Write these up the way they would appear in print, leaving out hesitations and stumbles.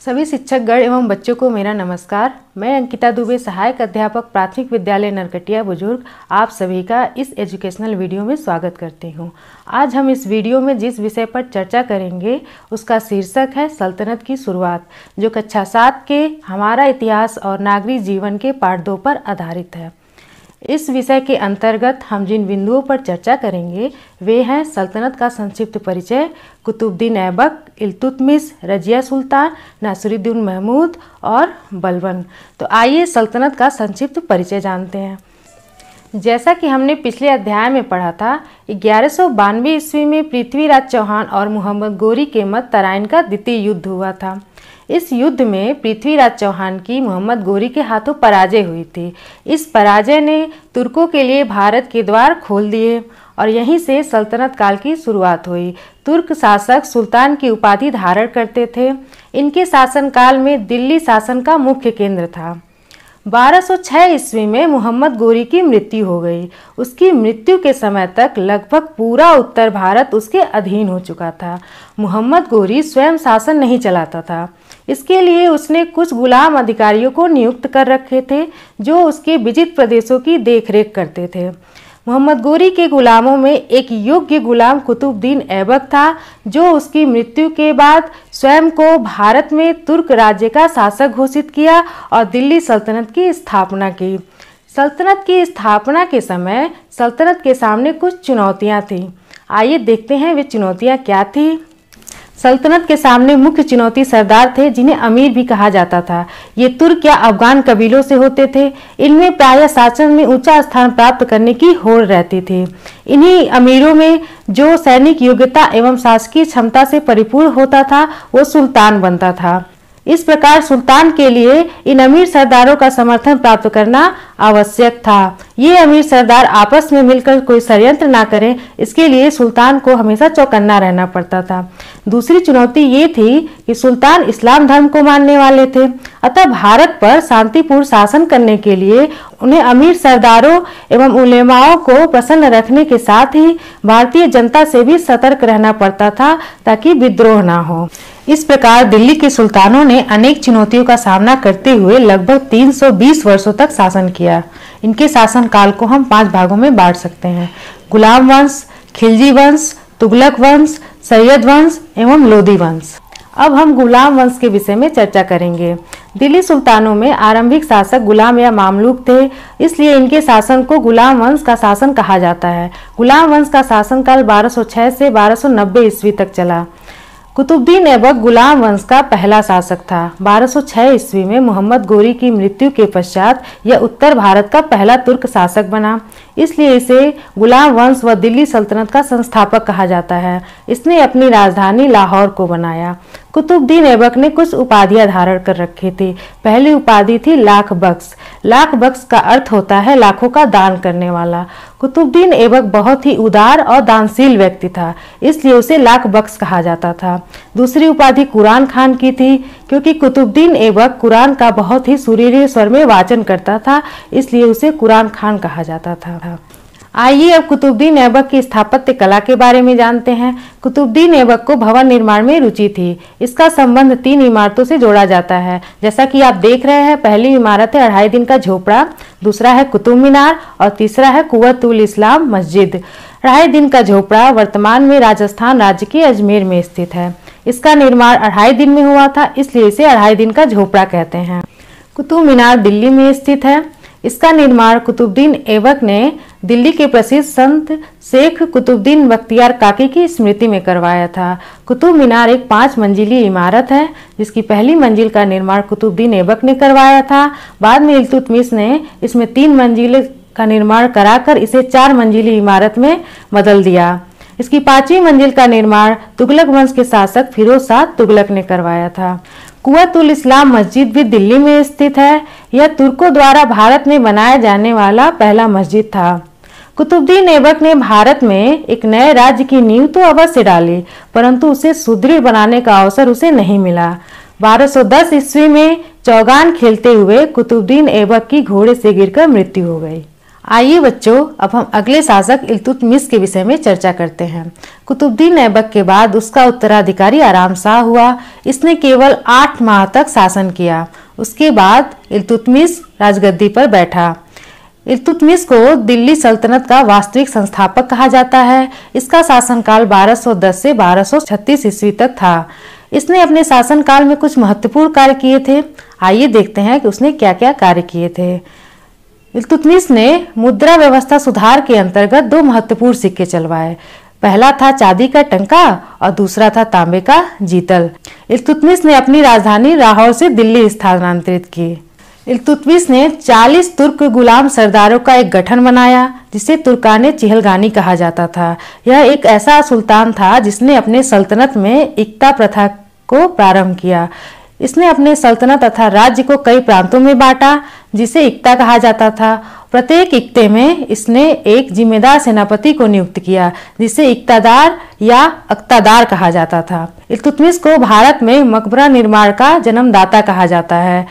सभी शिक्षकगण एवं बच्चों को मेरा नमस्कार। मैं अंकिता दुबे, सहायक अध्यापक प्राथमिक विद्यालय नरकटिया बुजुर्ग, आप सभी का इस एजुकेशनल वीडियो में स्वागत करती हूं। आज हम इस वीडियो में जिस विषय पर चर्चा करेंगे उसका शीर्षक है सल्तनत की शुरुआत, जो कक्षा 7 के हमारा इतिहास और नागरिक जीवन के पाठ 2 पर आधारित है। इस विषय के अंतर्गत हम जिन बिंदुओं पर चर्चा करेंगे वे हैं सल्तनत का संक्षिप्त परिचय, कुतुबुद्दीन ऐबक, इल्तुतमिश, रजिया सुल्तान, नासिरुद्दीन महमूद और बलबन। तो आइए सल्तनत का संक्षिप्त परिचय जानते हैं। जैसा कि हमने पिछले अध्याय में पढ़ा था, 1192 ईस्वी में पृथ्वीराज चौहान और मोहम्मद गोरी के मध्य तराइन का द्वितीय युद्ध हुआ था। इस युद्ध में पृथ्वीराज चौहान की मोहम्मद गोरी के हाथों पराजय हुई थी। इस पराजय ने तुर्कों के लिए भारत के द्वार खोल दिए और यहीं से सल्तनत काल की शुरुआत हुई। तुर्क शासक सुल्तान की उपाधि धारण करते थे। इनके शासनकाल में दिल्ली शासन का मुख्य केंद्र था। 1206 ईस्वी में मोहम्मद गोरी की मृत्यु हो गई। उसकी मृत्यु के समय तक लगभग पूरा उत्तर भारत उसके अधीन हो चुका था। मोहम्मद गोरी स्वयं शासन नहीं चलाता था। इसके लिए उसने कुछ गुलाम अधिकारियों को नियुक्त कर रखे थे जो उसके विजित प्रदेशों की देखरेख करते थे। मोहम्मद गोरी के गुलामों में एक योग्य गुलाम कुतुबुद्दीन ऐबक था, जो उसकी मृत्यु के बाद स्वयं को भारत में तुर्क राज्य का शासक घोषित किया और दिल्ली सल्तनत की स्थापना की। सल्तनत की स्थापना के समय सल्तनत के सामने कुछ चुनौतियां थीं। आइए देखते हैं वे चुनौतियां क्या थी। सल्तनत के सामने मुख्य चुनौती सरदार थे, जिन्हें अमीर भी कहा जाता था। ये तुर्क या अफगान कबीलों से होते थे। इनमें प्रायः शासन में ऊंचा स्थान प्राप्त करने की होड़ रहती थी। इन्हीं अमीरों में जो सैनिक योग्यता एवं शासकीय क्षमता से परिपूर्ण होता था वो सुल्तान बनता था। इस प्रकार सुल्तान के लिए इन अमीर सरदारों का समर्थन प्राप्त करना आवश्यक था। ये अमीर सरदार आपस में मिलकर कोई षड्यंत्र ना करें, इसके लिए सुल्तान को हमेशा चौकन्ना रहना पड़ता था। दूसरी चुनौती ये थी कि सुल्तान इस्लाम धर्म को मानने वाले थे, अतः भारत पर शांतिपूर्ण शासन करने के लिए उन्हें अमीर सरदारों एवं उलेमाओं को प्रसन्न रखने के साथ ही भारतीय जनता से भी सतर्क रहना पड़ता था ताकि विद्रोह ना हो। इस प्रकार दिल्ली के सुल्तानों ने अनेक चुनौतियों का सामना करते हुए लगभग 320 वर्षों तक शासन किया। इनके शासन काल को हम 5 भागों में बांट सकते हैं: गुलाम वंश, खिलजी वंश, तुगलक वंश, सैयद वंश एवं लोदी वंश। अब हम गुलाम वंश के विषय में चर्चा करेंगे। दिल्ली सुल्तानों में आरंभिक शासक गुलाम या मामलूक थे, इसलिए इनके शासन को गुलाम वंश का शासन कहा जाता है। गुलाम वंश का शासनकाल 1206 से 1290 ईस्वी तक चला। कुतुबुद्दीन ऐबक गुलाम वंश का पहला शासक था। 1206 ईस्वी में मोहम्मद गोरी की मृत्यु के पश्चात यह उत्तर भारत का पहला तुर्क शासक बना, इसलिए इसे गुलाम वंश व दिल्ली सल्तनत का संस्थापक कहा जाता है। इसने अपनी राजधानी लाहौर को बनाया। कुतुबुद्दीन ऐबक ने कुछ उपाधियां धारण कर रखी थी। पहली उपाधि थी लाख बख्श। लाख बख्श का अर्थ होता है लाखों का दान करने वाला। कुतुबुद्दीन ऐबक बहुत ही उदार और दानशील व्यक्ति था, इसलिए उसे लाख बख्श कहा जाता था। दूसरी उपाधि कुरान खान की थी, क्योंकि कुतुबुद्दीन ऐबक कुरान का बहुत ही सुरीले स्वर में वाचन करता था, इसलिए उसे कुरान खान कहा जाता था। आइए अब कुतुबुद्दीन ऐबक की स्थापत्य कला के बारे में जानते हैं। कुतुबुद्दीन ऐबक को भवन निर्माण में रुचि थी। इसका संबंध 3 इमारतों से जोड़ा जाता है, जैसा कि आप देख रहे हैं। पहली इमारत है 2.5 दिन का झोपड़ा, दूसरा है कुतुब मीनार और तीसरा है कुव्वतुल इस्लाम मस्जिद। 2.5 दिन का झोपड़ा वर्तमान में राजस्थान राज्य के अजमेर में स्थित है। इसका निर्माण 2.5 दिन में हुआ था, इसलिए इसे 2.5 दिन का झोपड़ा कहते हैं। कुतुब मीनार दिल्ली में स्थित है। इसका निर्माण कुतुबुद्दीन ऐबक ने दिल्ली के प्रसिद्ध संत शेख कुतुबुद्दीन बख्तियार काकी की स्मृति में करवाया था। कुतुब मीनार एक 5 मंजिली इमारत है, जिसकी पहली मंजिल का निर्माण कुतुबुद्दीन ऐबक ने करवाया था। बाद में इल्तुतमिश ने इसमें 3 मंजिल का निर्माण कराकर इसे 4 मंजिली इमारत में बदल दिया। इसकी 5वीं मंजिल का निर्माण तुगलक वंश के शासक फिरोज शाह तुगलक ने करवाया था। कुव्वतुल इस्लाम मस्जिद भी दिल्ली में स्थित है। यह तुर्कों द्वारा भारत में बनाया जाने वाला पहला मस्जिद था। कुतुबुद्दीन ऐबक ने भारत में एक नए राज्य की नींव तो अवश्य डाली, परंतु उसे सुदृढ़ बनाने का अवसर उसे नहीं मिला। 1210 ईस्वी में चौगान खेलते हुए कुतुबुद्दीन ऐबक की घोड़े से गिरकर मृत्यु हो गई। आइए बच्चों, अब हम अगले शासक इल्तुतमिश के विषय में चर्चा करते हैं। कुतुबुद्दीन ऐबक के बाद उसका उत्तराधिकारी आराम शाह हुआ। इसने केवल 8 माह तक शासन किया। उसके बाद इल्तुतमिश राजगद्दी पर बैठा। इल्तुतमिश को दिल्ली सल्तनत का वास्तविक संस्थापक कहा जाता है। इसका शासनकाल 1210 से 1236 ईस्वी तक था। इसने अपने शासनकाल में कुछ महत्वपूर्ण कार्य किए थे। आइए देखते हैं कि उसने क्या क्या कार्य किए थे। इल्तुतमिश ने मुद्रा व्यवस्था सुधार के अंतर्गत 2 महत्वपूर्ण सिक्के चलवाए। पहला था चांदी का टंका और दूसरा था तांबे का जीतल। इल्तुतमिश ने अपनी राजधानी लाहौर से दिल्ली स्थानांतरित की। इल्तुतमिश ने 40 तुर्क गुलाम सरदारों का एक गठन बनाया जिसे तुर्काने चिहलगानी कहा जाता था। यह एक ऐसा सुल्तान था जिसने अपने सल्तनत में इक्ता प्रथा को प्रारंभ किया। इसने अपने सल्तनत तथा राज्य को कई प्रांतों में बांटा जिसे इक्ता कहा जाता था। प्रत्येक इक्ते में इसने एक जिम्मेदार सेनापति को नियुक्त किया जिसे इक्तादार या अक्तादार कहा जाता था। इल्तुतमिश को भारत में मकबरा निर्माण का जन्मदाता कहा जाता है।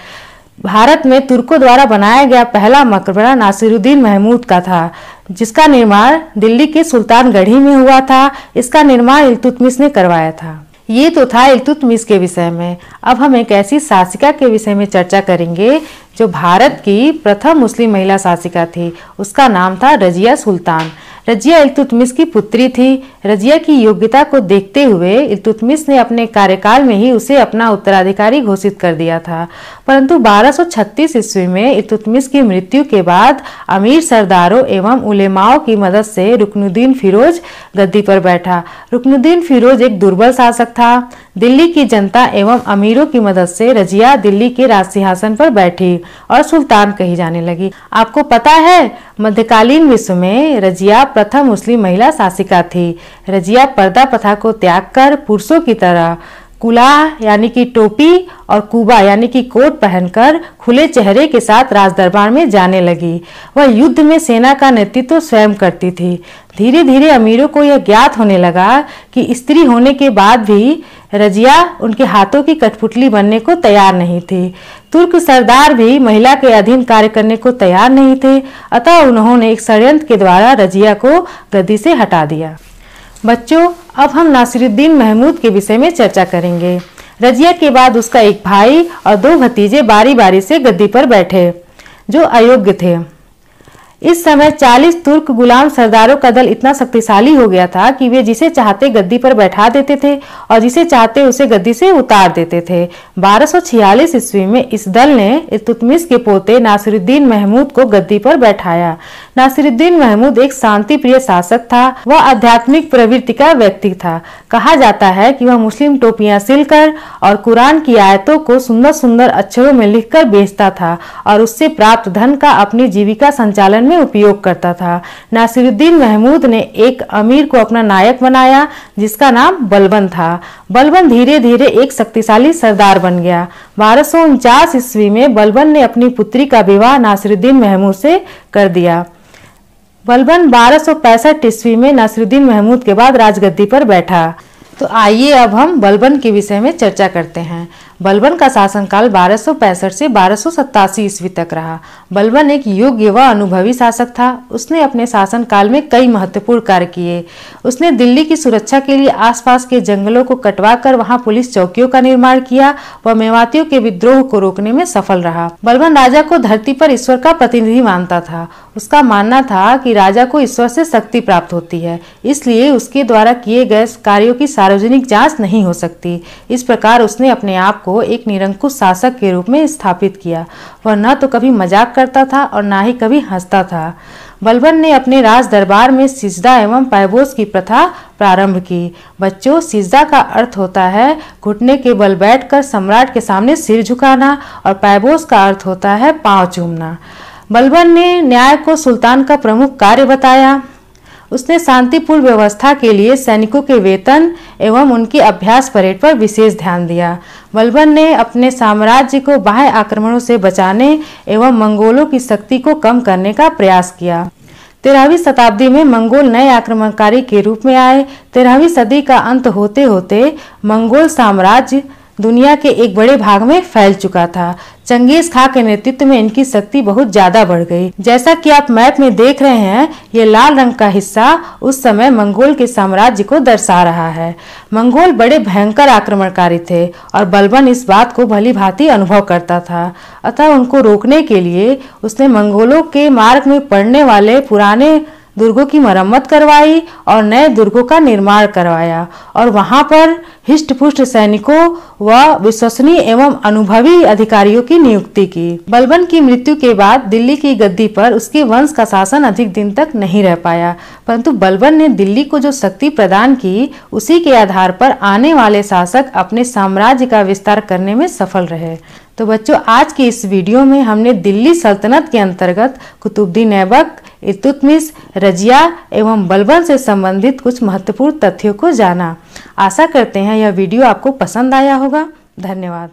भारत में तुर्कों द्वारा बनाया गया पहला मकबरा नासिरुद्दीन महमूद का था, जिसका निर्माण दिल्ली के सुल्तानगढ़ी में हुआ था। इसका निर्माण इल्तुतमिश ने करवाया था। ये तो था इल्तुतमिश के विषय में। अब हम एक ऐसी शासिका के विषय में चर्चा करेंगे जो भारत की प्रथम मुस्लिम महिला शासिका थी। उसका नाम था रजिया सुल्तान। रजिया इल्तुतमिश की पुत्री थी। रजिया की योग्यता को देखते हुए इल्तुतमिश ने अपने कार्यकाल में ही उसे अपना उत्तराधिकारी घोषित कर दिया था। परंतु 1236 ईस्वी में इल्तुतमिश की मृत्यु के बाद अमीर सरदारों एवं उलेमाओं की मदद से रुकनुद्दीन फिरोज गद्दी पर बैठा। रुकनुद्दीन फिरोज एक दुर्बल शासक था। दिल्ली की जनता एवं अमीरों की मदद से रजिया दिल्ली के राज सिंहासन पर बैठी और सुल्तान कही जाने लगी। आपको पता है, मध्यकालीन विश्व में रजिया प्रथम मुस्लिम महिला शासिका थी। रजिया पर्दा प्रथा को त्याग कर पुरुषों की तरह कुलाह यानी कि टोपी और कुबा यानी कि कोट पहनकर खुले चेहरे के साथ राज दरबार में जाने लगी। वह युद्ध में सेना का नेतृत्व स्वयं करती थी। धीरे धीरे अमीरों को यह ज्ञात होने लगा कि स्त्री होने के बाद भी रजिया उनके हाथों की कठपुतली बनने को तैयार नहीं थी। तुर्क सरदार भी महिला के अधीन कार्य करने को तैयार नहीं थे। अतः उन्होंने एक षड्यंत्र के द्वारा रजिया को गद्दी से हटा दिया। बच्चों, अब हम नासिरुद्दीन महमूद के विषय में चर्चा करेंगे। रजिया के बाद उसका एक भाई और 2 भतीजे बारी बारी से गद्दी पर बैठे जो अयोग्य थे। इस समय 40 तुर्क गुलाम सरदारों का दल इतना शक्तिशाली हो गया था कि वे जिसे चाहते गद्दी पर बैठा देते थे और जिसे चाहते उसे गद्दी से उतार देते थे। 1246 ईस्वी में इस दल ने इल्तुतमिश के पोते नासिरुद्दीन महमूद को गद्दी पर बैठाया। नासिरुद्दीन महमूद एक शांति प्रिय शासक था। वह आध्यात्मिक प्रवृत्ति का व्यक्ति था। कहा जाता है कि वह मुस्लिम टोपियां सिलकर और कुरान की आयतों को सुंदर सुंदर अक्षरों में लिखकर बेचता था और उससे प्राप्त धन का अपनी जीविका संचालन में उपयोग करता था। नासिरुद्दीन महमूद ने एक अमीर को अपना नायक बनाया जिसका नाम बलबन था। बलबन धीरे धीरे एक शक्तिशाली सरदार बन गया। 1249 ईस्वी में बलबन ने अपनी पुत्री का विवाह नासिरुद्दीन महमूद से कर दिया। बलबन 1265 ईस्वी में नासिरुद्दीन महमूद के बाद राजगद्दी पर बैठा। तो आइए अब हम बलबन के विषय में चर्चा करते हैं। बलबन का शासनकाल 1265 से 1287 ईस्वी तक रहा। बलबन एक योग्य व अनुभवी शासक था। उसने अपने शासनकाल में कई महत्वपूर्ण कार्य किए। उसने दिल्ली की सुरक्षा के लिए आसपास के जंगलों को कटवाकर वहां पुलिस चौकियों का निर्माण किया व मेवातियों के विद्रोह को रोकने में सफल रहा। बलबन राजा को धरती पर ईश्वर का प्रतिनिधि मानता था। उसका मानना था कि राजा को ईश्वर से शक्ति प्राप्त होती है, इसलिए उसके द्वारा किए गए कार्यों की सार्वजनिक जांच नहीं हो सकती। इस प्रकार उसने अपने आप को एक निरंकुश शासक के रूप में स्थापित किया। वह न तो कभी मजाक करता था और न ही कभी हंसता था। बलबन ने अपने राज दरबार में सिजदा एवं पैबोस की प्रथा प्रारंभ की। बच्चों, सिजदा का अर्थ होता है घुटने के बल बैठकर सम्राट के सामने सिर झुकाना और पैबोस का अर्थ होता है पांव चूमना। बलबन ने न्याय को सुल्तान का प्रमुख कार्य बताया। उसने शांतिपूर्ण व्यवस्था के लिए सैनिकों के वेतन एवं उनकी अभ्यास परेड पर विशेष ध्यान दिया। बलबन ने अपने साम्राज्य को बाह्य आक्रमणों से बचाने एवं मंगोलों की शक्ति को कम करने का प्रयास किया। 13वीं शताब्दी में मंगोल नए आक्रमणकारी के रूप में आए। 13वीं सदी का अंत होते होते मंगोल साम्राज्य दुनिया के एक बड़े भाग में फैल चुका था। चंगेज खां के नेतृत्व में इनकी शक्ति बहुत ज्यादा बढ़ गई। जैसा कि आप मैप में देख रहे हैं, ये लाल रंग का हिस्सा उस समय मंगोल के साम्राज्य को दर्शा रहा है। मंगोल बड़े भयंकर आक्रमणकारी थे और बलबन इस बात को भली भांति अनुभव करता था। अतः उनको रोकने के लिए उसने मंगोलों के मार्ग में पड़ने वाले पुराने दुर्गों की मरम्मत करवाई और नए दुर्गों का निर्माण करवाया और वहां पर हिष्ट-पुष्ट सैनिकों व विश्वसनीय एवं अनुभवी अधिकारियों की नियुक्ति की। बलबन की मृत्यु के बाद दिल्ली की गद्दी पर उसके वंश का शासन अधिक दिन तक नहीं रह पाया, परंतु बलबन ने दिल्ली को जो शक्ति प्रदान की, उसी के आधार पर आने वाले शासक अपने साम्राज्य का विस्तार करने में सफल रहे। तो बच्चों, आज की इस वीडियो में हमने दिल्ली सल्तनत के अंतर्गत कुतुबुद्दीन ऐबक, इल्तुतमिश, रजिया एवं बलबन से संबंधित कुछ महत्वपूर्ण तथ्यों को जाना। आशा करते हैं यह वीडियो आपको पसंद आया होगा। धन्यवाद।